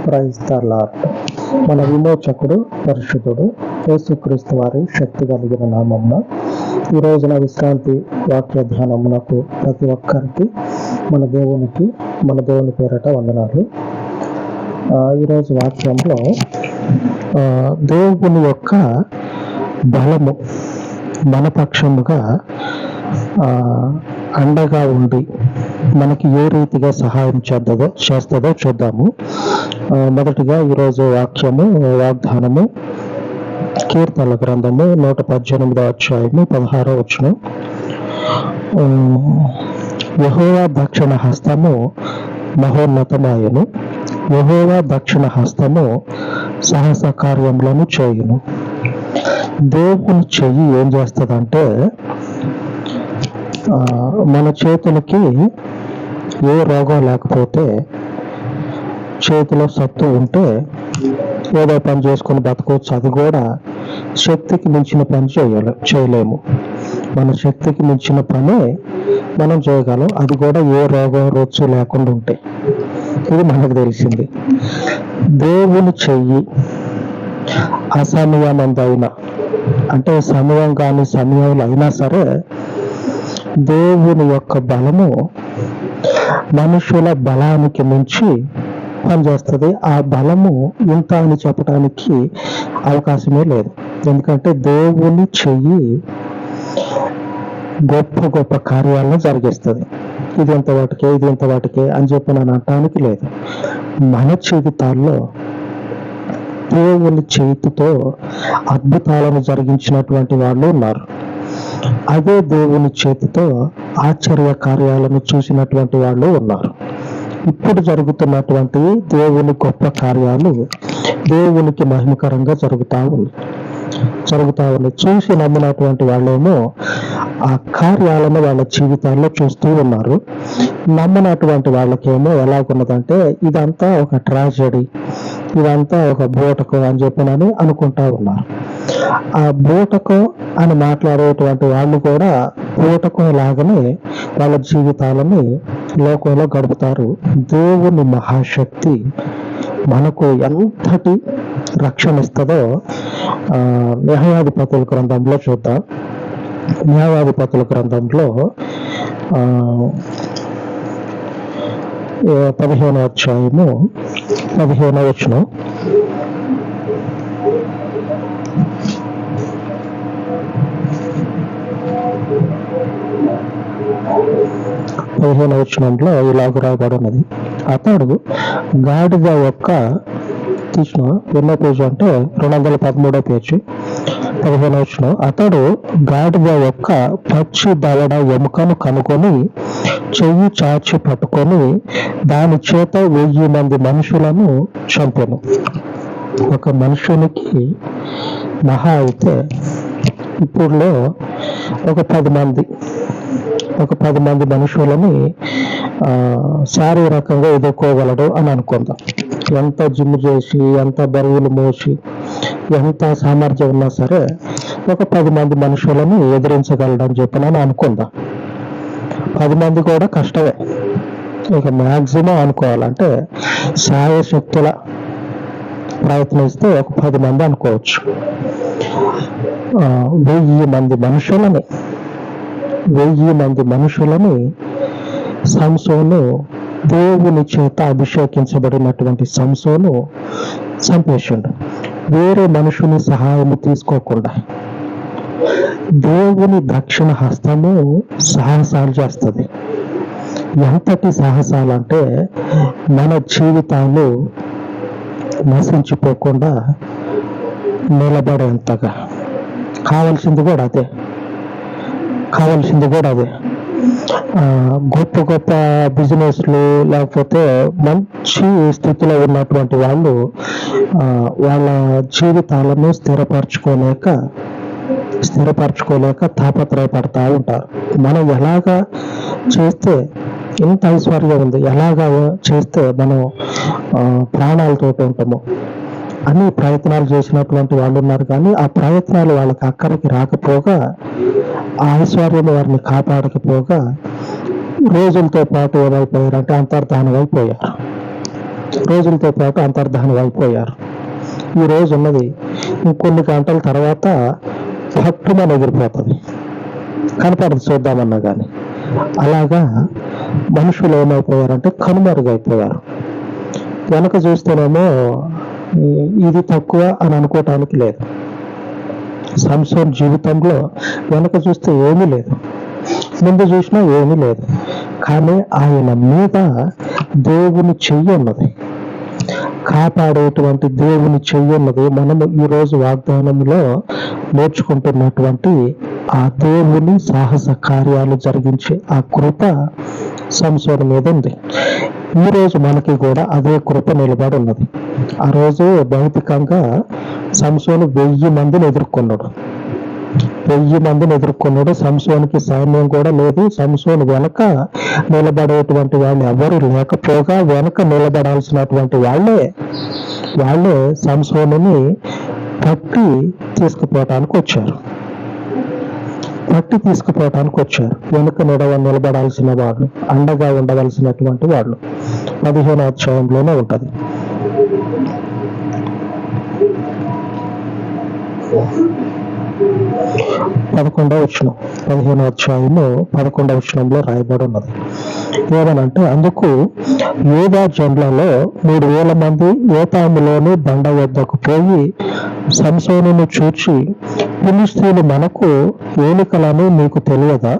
Praise the lord. మన విమోచకుడు పరిశుద్ధుడు యేసుక్రీస్తు వారి శక్తి కలిగిన నామమున ఈ రోజున విశ్రాంతి వాక్య ధ్యానమునకు ప్రతి ఒక్కరికి మన దేవుని పేరట వందనాలు. ఈరోజు వాక్యంలో దేవుని యొక్క బలము మన పక్షముగా అండగా ఉండి మనకి ఏ రీతిగా సహాయం చేస్తుందో చూద్దాము. మొదటిగా ఈరోజు వాగ్దానము కీర్తనల గ్రంథము 118వ అధ్యాయము 16వ వచనం. యెహోవా దక్షిణ హస్తము మహోన్నతమాయను, యెహోవా దక్షిణ హస్తము సాహస కార్యములను చేయును. దేవుని చెయ్యి ఏం చేస్తుందంటే, మన చేతులకి ఏ రోగం లేకపోతే, చేతిలో సత్తు ఉంటే ఏదో పని చేసుకుని బతకవచ్చు. అది కూడా శక్తికి మించిన పని చేయలేము. మన శక్తికి మించిన పనే మనం చేయగలం, అది కూడా ఏ రోగం రొచ్చు లేకుండా ఉంటే. ఇది మనకు తెలిసింది. దేవుని చెయ్యి అసమయమందైనా, అంటే సమయం కాని సమయంలో అయినా సరే దేవుని యొక్క బలము మనుషుల బలానికి మించి పనిచేస్తుంది. ఆ బలము ఇంత అని చెప్పడానికి అవకాశమే లేదు. ఎందుకంటే దేవుని చెయ్యి గొప్ప గొప్ప కార్యాలను జరిగిస్తుంది. ఇది ఇంత వాటికే అని చెప్పి నేను అనటానికి లేదు. మన జీవితాల్లో దేవుని చేతితో అద్భుతాలను జరిగించినటువంటి వాళ్ళు ఉన్నారు. అదే దేవుని చేతితో ఆశ్చర్య కార్యాలను చూసినటువంటి వాళ్ళు ఉన్నారు. ఇప్పుడు జరుగుతున్నటువంటి దేవుని గొప్ప కార్యాలు దేవునికి మహిమకరంగా జరుగుతా ఉన్నాయి. చూసి నమ్మినటువంటి వాళ్ళేమో ఆ కార్యాలను వాళ్ళ జీవితాల్లో చూస్తూ ఉన్నారు. నమ్మినటువంటి వాళ్ళకేమో ఎలాగున్నదంటే, ఇదంతా ఒక ట్రాజెడీ, ఇదంతా ఒక బూటకం అని చెప్పినని అనుకుంటా ఉన్నారు. ఆ బూటకం అని మాట్లాడేటువంటి వాళ్ళు కూడా బూటకం లాగానే వాళ్ళ జీవితాలని లోకంలో గడుపుతారు. దేవుని మహాశక్తి మనకు ఎంతటి రక్షణ ఇస్తుందో న్యాయాధిపతుల గ్రంథంలో చూద్దాం. న్యాయాధిపతుల గ్రంథంలో 15వ అధ్యాయము 15వ వచనం. వచనంలో ఇలాగ రాయబడినది, అతడు గాడిద యొక్క తీసిన ఎన్నో పేజీ అంటే 213వ పేజీ 15వ వచనం. అతడు గాడిద యొక్క పచ్చి దవడ ఎముకను కనుకొని చెయ్యి చాచి పట్టుకొని దాని చేత 1000 మంది మనుషులను చంపెను. ఒక మనుషునికి మహా అయితే ఇప్పుడులో ఒక 10 మంది మనుషులని శారీరకంగా ఎదుర్కోగలడు అని అనుకుందాం. ఎంత జిమ్ చేసి, ఎంత బరువులు మోసి, ఎంత సామర్థ్యం ఉన్నా సరే ఒక 10 మంది మనుషులను ఎదిరించగలడని చెప్పినని అనుకుందాం. 10 మంది కూడా కష్టమే. ఇక మ్యాక్సిమం అనుకోవాలంటే శాయశక్తుల ప్రయత్నిస్తే ఒక 10 మంది అనుకోవచ్చు. 1000 మంది మనుషులని సంసోను, దేవుని చేత అభిషేకించబడినటువంటి సంసోను చంపేసిండు. వేరే మనుషుని సహాయం తీసుకోకుండా. దేవుని దక్షిణ హస్తము సాహసాలు చేస్తుంది. ఎంతటి సాహసాలు అంటే, మన జీవితాలు నశించిపోకుండా నిలబడేంతగా. కావాల్సింది కూడా అదే. గొప్ప గొప్ప బిజినెస్లు, లేకపోతే మంచి స్థితిలో ఉన్నటువంటి వాళ్ళు వాళ్ళ జీవితాలను స్థిరపరచుకోలేక తాపత్రయపడతా ఉంటారు. మనం ఎలాగా చేస్తే ఇంత ఐశ్వర్యం ఉంది, ఎలాగా చేస్తే మనం ప్రాణాలతో ఉంటాము అని ప్రయత్నాలు చేసినటువంటి వాళ్ళు ఉన్నారు. కానీ ఆ ప్రయత్నాలు వాళ్ళకి అక్కడికి రాకపోగా, ఆ ఐశ్వర్యం వారిని కాపాడకపోగా రోజులతో పాటు ఏమైపోయారంటే అంతర్ధానం అయిపోయారు. రోజులతో పాటు అంతర్ధానం అయిపోయారు. ఈ రోజు ఉన్నది ఇంకొన్ని గంటల తర్వాత పట్టుమని ఎగిరిపోతుంది, కనపడదు చూద్దామన్నా కానీ. అలాగా మనుషులు ఏమైపోయారంటే కనుమరుగైపోయారు. వెనక చూస్తేనేమో ఇది తక్కువ అని అనుకోవటానికి లేదు. సంసోన్ జీవితంలో వెనక చూస్తే ఏమీ లేదు, ముందు చూసినా ఏమీ లేదు. కానీ ఆయన మీద దేవుని చెయ్యి ఉన్నది, కాపాడేటువంటి దేవుని చెయ్యి ఉన్నది. మనము ఈరోజు వాగ్దానంలో నేర్చుకుంటున్నటువంటి ఆ దేవుని సాహస కార్యాలు జరిగించే ఆ కృప సంసోను మీద ఉంది. ఈరోజు మనకి కూడా అదే కృప నిలబడి ఉన్నది. ఆ రోజు భౌతికంగా సంసోను 1000 మందిని ఎదుర్కొన్నాడు. 1000 మందిని ఎదుర్కొన్నాడు. సంసోనికి సైన్యం కూడా లేదు. సంసోను వెనక నిలబడేటువంటి వాళ్ళు ఎవరు లేకపోగా వెనక నిలబడాల్సినటువంటి వాళ్ళే సంసోనుని పట్టి తీసుకుపోవటానికి వచ్చారు. వెనుక నిలబడాల్సిన వాళ్ళు, అండగా ఉండవలసినటువంటి వాళ్ళు. 15వ అధ్యాయంలోనే ఉంటది. పదకొండవ వచనం, 15వ అధ్యాయము 11వ వచనంలో రాయబడి ఉన్నది. ఏమనంటే, అందుకు యూదా జనులలో 3000 మంది ఏతాములోని బండ వద్దకు పోయి సంసోనును చూచి, ఫిలిష్తీయులు మనకు ఏలికలని నీకు తెలియదా?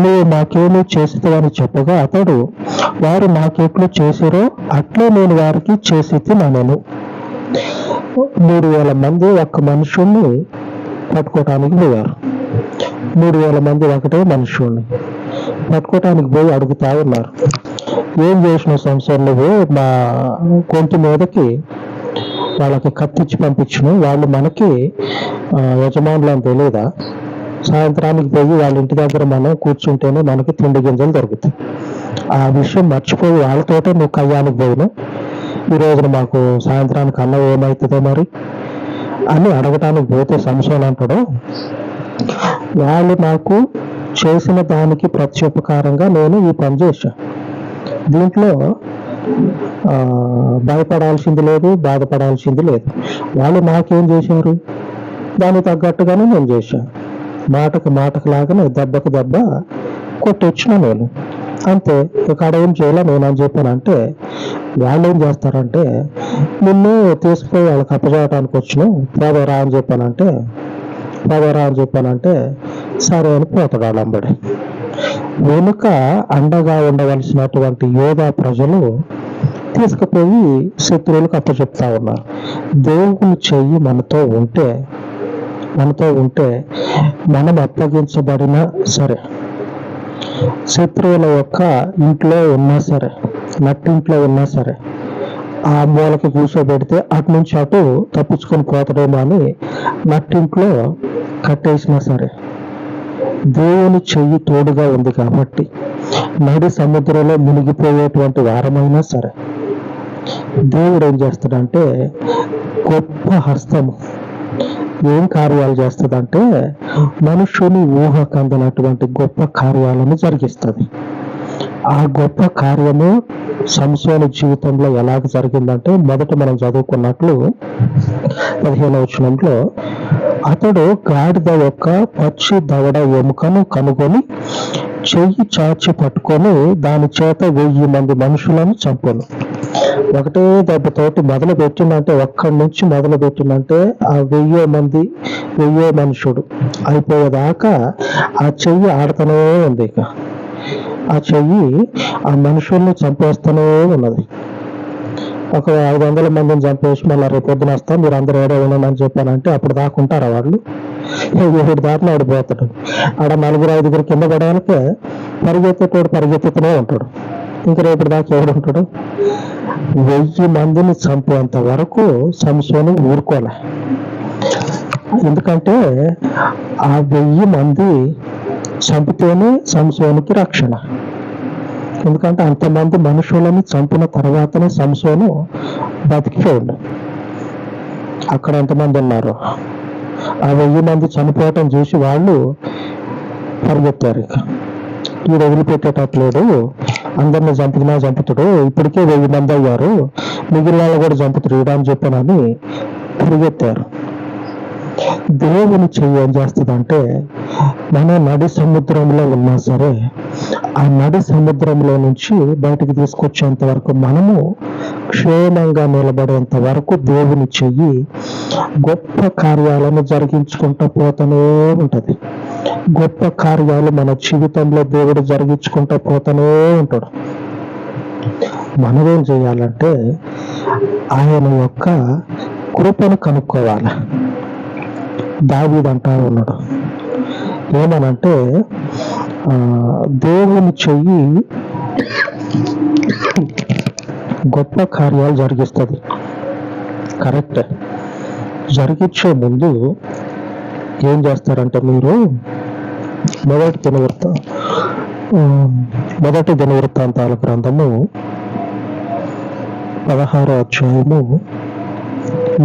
నువ్వు నాకేమీ చేసితవని చెప్పగా అతడు, వారు నాకెట్లు చేసిరో అట్లే నేను వారికి చేసి తినను. 3000 మంది ఒక్క మనుషుల్ని పట్టుకోవటానికి పోయారు. 3000 మంది ఒకటే మనుషుల్ని పట్టుకోవటానికి పోయి అడుగుతా ఉన్నారు, ఏం చేసినావు సంసోను? నువ్వు మా కొంటి మీదకి వాళ్ళకి కత్తిచ్చి పంపించను, వాళ్ళు మనకి యజమానులు అని తెలియదా? సాయంత్రానికి పోయి వాళ్ళ ఇంటి దగ్గర మనం కూర్చుంటేనే మనకి తిండి గింజలు దొరుకుతాయి. ఆ విషయం మర్చిపోయి వాళ్ళతోటే నువ్వు కయ్యానికి పోయినావు. ఈ రోజున మాకు సాయంత్రానికి అన్నం ఏమవుతుందో మరి అని అడగటానికి పోతే సంసోను అంటాడు, వాళ్ళు నాకు చేసిన దానికి ప్రత్యుపకారంగా నేను ఈ పని చేశాను. దీంట్లో భయపడాల్సింది లేదు, బాధపడాల్సింది లేదు. వాళ్ళు నాకేం చేశారు, దానికి తగ్గట్టుగానే నేను చేశాను. మాటకు లాగానే దెబ్బకు దెబ్బ కొట్టొచ్చిన నేను అంతే. ఇక్కడ ఏం చేయాల నేను అని చెప్పానంటే, వాళ్ళు ఏం చేస్తారంటే, నిన్ను తీసుకుపోయి వాళ్ళకి అప్పచేయటానికి వచ్చినావు, పోదరా అని చెప్పానంటే సరే అని పోతాడు వాళ్ళంబడి. వెనుక అండగా ఉండవలసినటువంటి యోధా ప్రజలు తీసుకుపోయి శత్రువులకు అప్పచెప్తా ఉన్నారు. దేవుని చెయ్యి మనతో ఉంటే మనం అప్పగించబడినా సరే, శత్రువుల యొక్క ఇంట్లో ఉన్నా సరే, నట్టింట్లో ఉన్నా సరే, ఆ మూలకి కూర్చోబెడితే అటు నుంచి అటు తప్పించుకొని పోతాడేమో అని నట్టింట్లో కట్టేసినా సరే, దేవుని చెయ్యి తోడుగా ఉంది కాబట్టి నడి సముద్రంలో మునిగిపోయేటువంటి వారమైనా సరే, దేవుడు ఏం చేస్తాడంటే గొప్ప హస్తము ఏం కార్యాలు చేస్తుందంటే మనుషుని ఊహకు అందినటువంటి గొప్ప కార్యాలను జరిగిస్తుంది. ఆ గొప్ప కార్యము సంసోను జీవితంలో ఎలాగ జరిగిందంటే, మొదట మనం చదువుకున్నట్లు 15వ వచనంలో, అతడు గాడిద యొక్క పచ్చి దవడ ఎముకను కనుగొని చెయ్యి చాచి పట్టుకొని దాని చేత 1000 మంది మనుషులను చంపాను. ఒకటే దెబ్బతోటి మొదలు పెట్టిందంటే, ఒక్కడి నుంచి మొదలు పెట్టిందంటే ఆ 1000 మనుషుడు అయిపోయేదాకా ఆ చెయ్యి ఆడుతూనే ఉంది. ఇక ఆ చెయ్యి ఆ మనుషుల్ని చంపేస్తూనే ఉన్నది. ఒక 500 మందిని చంపేసి మళ్ళీ రేపు పొద్దున వస్తాం, మీరు అందరూ ఏడో ఉండమని చెప్పానంటే అప్పుడు దాకుంటారా వాళ్ళు? 7 దారిలో ఆడిపోతాడు. ఆడ 4-5 కింద పడడానికే పరిగెత్తుతూనే ఉంటాడు. ఇంక రేపటి దాకా ఎవడు ఉంటాడు? 1000 మందిని చంపేంత వరకు సంసోను ఊరుకోలే. ఎందుకంటే ఆ 1000 మంది చంపితేనే సంసోనుకి రక్షణ. ఎందుకంటే అంతమంది మనుషులని చంపిన తర్వాతనే సంసోను బతికిపోయాడు. అక్కడ ఎంతమంది ఉన్నారు? ఆ 1000 మంది చనిపోవటం చూసి వాళ్ళు పరిగెత్తారు. ఇక వీడు వదిలిపెట్టేటట్లేడు, అందరిని చంపుతుడు, ఇప్పటికే 1000 మంది అయ్యారు, మిగిలిన వాళ్ళు కూడా చంపుతుడు అని చెప్పానని పరిగెత్తారు. దేవుని చెయ్యి ఏం చేస్తుందంటే, మన నడి సముద్రంలో ఉన్నా సరే ఆ నడి సముద్రంలో నుంచి బయటికి తీసుకొచ్చేంత వరకు, మనము క్షేమంగా నిలబడేంత వరకు దేవుని చెయ్యి గొప్ప కార్యాలను జరిగించుకుంటూ పోతూనే ఉంటది. గొప్ప కార్యాలు మన జీవితంలో దేవుడు జరిగించుకుంటూ పోతూనే ఉంటాడు. మనమేం చేయాలంటే ఆయన యొక్క కృపను కనుక్కోవాలి. దావీదు అంటా ఉన్నాడు ఏమనంటే, దేవుని చెయ్యి గొప్ప కార్యాలు జరిగిస్తుంది. కరెక్ట్. జరిగించే ముందు ఏం చేస్తారంటే, మీరు మొదటి దినవృత్తాంతాల గ్రంథము 16వ అధ్యాయము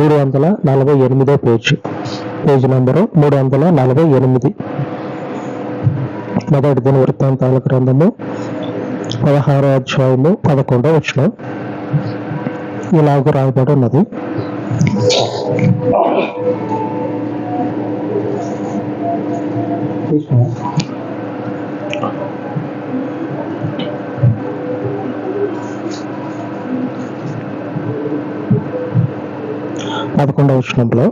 348 పేజీ నంబరు 348. మొదటి దినవృత్తాంతాల గ్రంథము 16వ అధ్యాయము 11వ వచనం ఇలాగ రాయబడి ఉన్నది. పదకొండవ వచనంలో,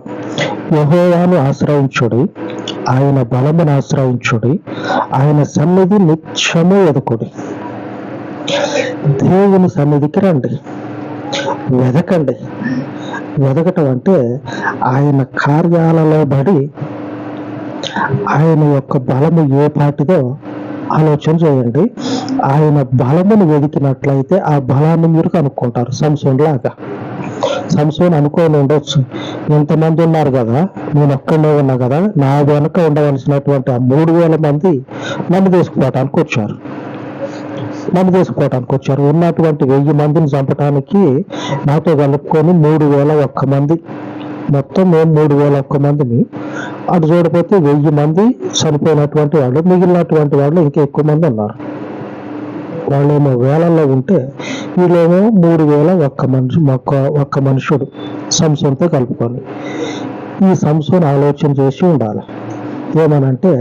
యెహోవాను ఆశ్రయించుడి, ఆయన బలమును ఆశ్రయించుడి, ఆయన సన్నిధి నిత్యము వెదకుడి. దేవుని సన్నిధికి రండి, వెదకండి. వెదకటం అంటే ఆయన కార్యాలలో పడి ఆయన యొక్క బలము ఏ పాటిదో ఆలోచన చేయండి. ఆయన బలమును వెదికినట్లయితే ఆ బలాన్ని మీరు కనుక్కుంటారు. సంసోన్ లాగా. సంసోన్ అనుకోని ఉండొచ్చు, ఇంతమంది ఉన్నారు కదా, నేను ఒక్కడే ఉన్నా కదా, నా వెనక ఉండవలసినటువంటి ఆ 3000 మంది నన్ను తీసుకుపోవటానికి వచ్చారు. ఉన్నటువంటి 1000 మందిని చంపటానికి నాతో కలుపుకొని 3001 మంది, మొత్తం మేము 3001 మందిని. అటు చూడపోతే 1000 మంది చనిపోయినటువంటి వాళ్ళు, మిగిలినటువంటి వాళ్ళు ఇంకా ఎక్కువ మంది ఉన్నారు. వాళ్ళేమో వేలల్లో ఉంటే వీళ్ళేమో 3001 మనుషుడు సంసోన్తో కలుపుకొని. ఈ సంసోన్ ఆలోచన చేసి ఉండాలి. ఏమనంటే,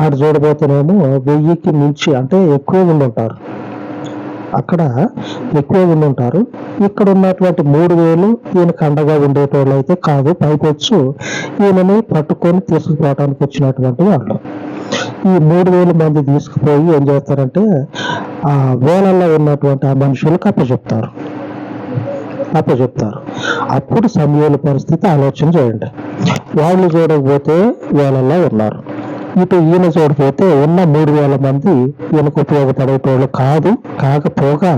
అటు చూడబోతేనేమో 1000కి మించి అంటే ఎక్కువ ఉండి ఉంటారు, అక్కడ ఎక్కువ ఉండి ఉంటారు. ఇక్కడ ఉన్నటువంటి 3000 ఈయనకు అండగా ఉండేటోళ్ళు అయితే కాదు, పైపెచ్చు ఈయనని పట్టుకొని తీసుకుపోవటానికి వచ్చినటువంటి వాళ్ళు. ఈ 3000 మంది తీసుకుపోయి ఏం చేస్తారంటే, ఆ వేలల్లో ఉన్నటువంటి ఆ మనుషులకు అప్పచెప్తారు. అప్పుడు సమూయేలు పరిస్థితి ఆలోచన చేయండి. వాళ్ళు చూడకపోతే వేలల్లో ఉన్నారు, ఇటు ఈయన చూడకపోతే ఉన్న 3000 మంది ఈయనకు ఉపయోగపడేటోళ్ళు కాకపోగా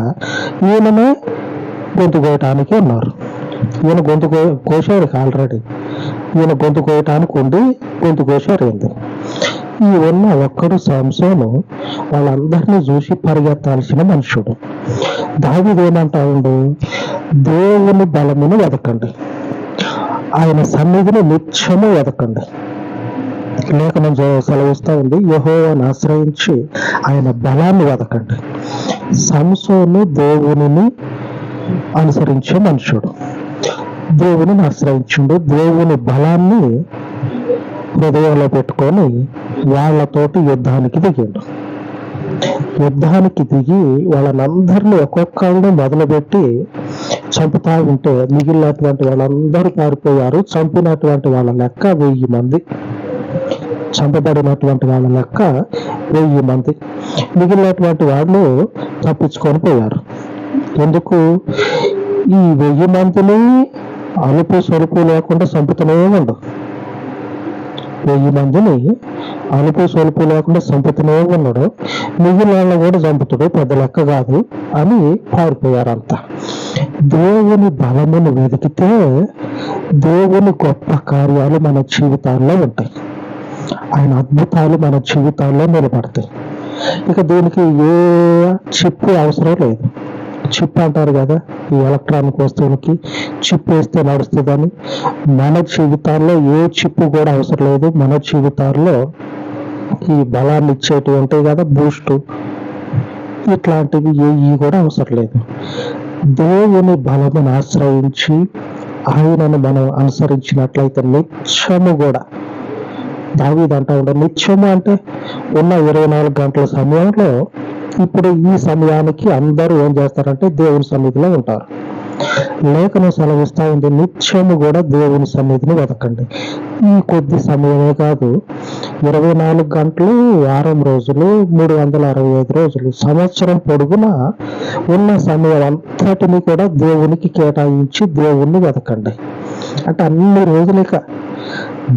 ఈయననే గొంతు కోయటానికి ఉన్నారు. ఈయన గొంతు కోసాడు ఆల్రెడీ. ఈయన గొంతు కోయటానికి ఉండి గొంతు కోసారైంది. ఈ ఉన్న ఒక్కడు సంసోను వాళ్ళందరినీ చూసి పరిగెత్తాల్సిన మనుషుడు. దావీదు ఏమంటా ఉండు, దేవుని బలమును వెదకండి, ఆయన సన్నిధిని నిత్యము వెదకండి. లేఖనం సెలవిస్తూ ఉంది, యెహోవాను ఆశ్రయించి ఆయన బలాన్ని వెదకండి. సంసోను దేవునిని అనుసరించే మనుషుడు. దేవుని ఆశ్రయించుండు, దేవుని బలాన్ని హృదయంలో పెట్టుకొని వాళ్ళతోటి యుద్ధానికి దిగి వాళ్ళనందరినీ ఒక్కొక్కరిని మొదలుపెట్టి చంపుతా ఉంటే మిగిలినటువంటి వాళ్ళందరూ పారిపోయారు. చంపినటువంటి వాళ్ళ లెక్క 1000 మంది, చంపబడినటువంటి వాళ్ళ లెక్క 1000 మంది. మిగిలినటువంటి వాళ్ళు తప్పించుకొని పోయారు. ఎందుకు? ఈ 1000 మందిని అలుపు సొలుపు లేకుండా చంపుతూనే ఉండవు. 1000 మందిని అలుపు సొలుపు లేకుండా చంపుతూనే ఉన్నాడు. మిగిలిన వాళ్ళని కూడా చంపుతాడు, పెద్ద లెక్క కాదు అని పారిపోయారంతా. దేవుని బలమును వెతికితే దేవుని గొప్ప కార్యాలు మన జీవితాల్లో ఉంటాయి. ఆయన అద్భుతాలు మన జీవితాల్లో నిలబడతాయి. ఇక దీనికి ఏ చిప్పు అవసరం లేదు. చిప్ అంటారు కదా, ఈ ఎలక్ట్రానిక్ వస్తువులకి చిప్ వేస్తే నడుస్తుందని. మన జీవితాల్లో ఏ చిప్పు కూడా అవసరం లేదు. మన జీవితాల్లో ఈ బలాన్ని ఇచ్చేటివి ఉంటాయి కదా, బూస్ట్, ఇట్లాంటివి ఏవి కూడా అవసరం లేదు. దేవుని బలమును ఆశ్రయించి ఆయనను మనం అనుసరించినట్లయితే నిత్యము కూడా, దావీదు అంటా ఉంటాడు, నిత్యము అంటే ఉన్న 24 గంటల సమయంలో ఇప్పుడు ఈ సమయానికి అందరూ ఏం చేస్తారంటే దేవుని సన్నిధిలో ఉంటారు. లేఖనం సెలవిస్తా ఉంది, నిత్యము కూడా దేవుని సన్నిధిని వెతకండి. ఈ కొద్ది సమయమే కాదు, 24 గంటలు, వారం రోజులు, 365 రోజులు, సంవత్సరం పొడుగున ఉన్న సమయం అంతటిని కూడా దేవునికి కేటాయించి దేవుణ్ణి వెతకండి. అంటే అన్ని రోజులిక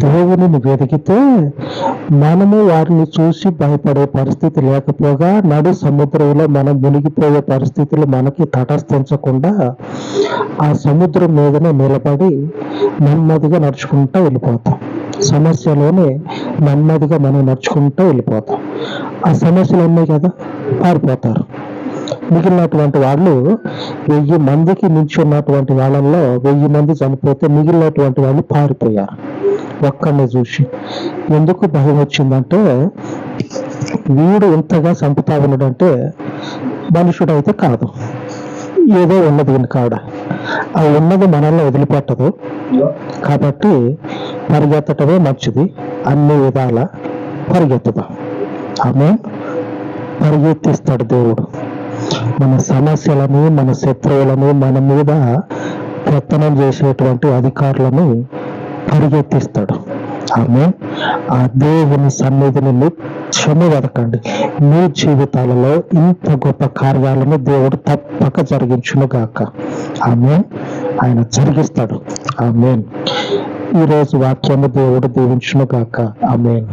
దేవునిని వెతికితే మనము వారిని చూసి భయపడే పరిస్థితి లేకపోగా, నడు సముద్రంలో మనం మునిగిపోయే పరిస్థితులు మనకి తటస్థించకుండా ఆ సముద్రం మీదనే నిలబడి నెమ్మదిగా నడుచుకుంటూ వెళ్ళిపోతాం. సమస్యలోనే నెమ్మదిగా మనం నడుచుకుంటూ వెళ్ళిపోతాం. ఆ సమస్యలు ఉన్నాయి కదా, పారిపోతారు. మిగిలినటువంటి వాళ్ళు 1000 మందికి మించి ఉన్నటువంటి వాళ్ళల్లో 1000 మంది చనిపోతే మిగిలినటువంటి వాళ్ళు పారిపోయారు ఒక్కడిని చూసి. ఎందుకు భయం వచ్చిందంటే, వీడు ఇంతగా చంపుతా ఉన్నాడంటే మనుషుడైతే కాదు, ఏదో ఉన్నది ఈయన కాడ, ఆ ఉన్నది మనల్ని వదిలిపెట్టదు కాబట్టి పరిగెత్తటమే మంచిది. అన్ని విధాల పరిగెత్తుదాం. ఆమె పరిగెత్తిస్తాడు దేవుడు. మన సమస్యలను, మన శత్రువులను, మన మీద పెత్తనం చేసేటువంటి అధికారులను పరిగెత్తిస్తాడు. ఆమె ఆ దేవుని సన్నిధిని నిత్యము వెతకండి. మీ జీవితాలలో ఇంత గొప్ప కార్యాలను దేవుడు తప్పక జరిగించును గాక. ఆమె ఆయన జరిగిస్తాడు. ఆమెన్. ఈరోజు వాక్యాన్ని దేవుడు దీవించును గాక. ఆమెన్.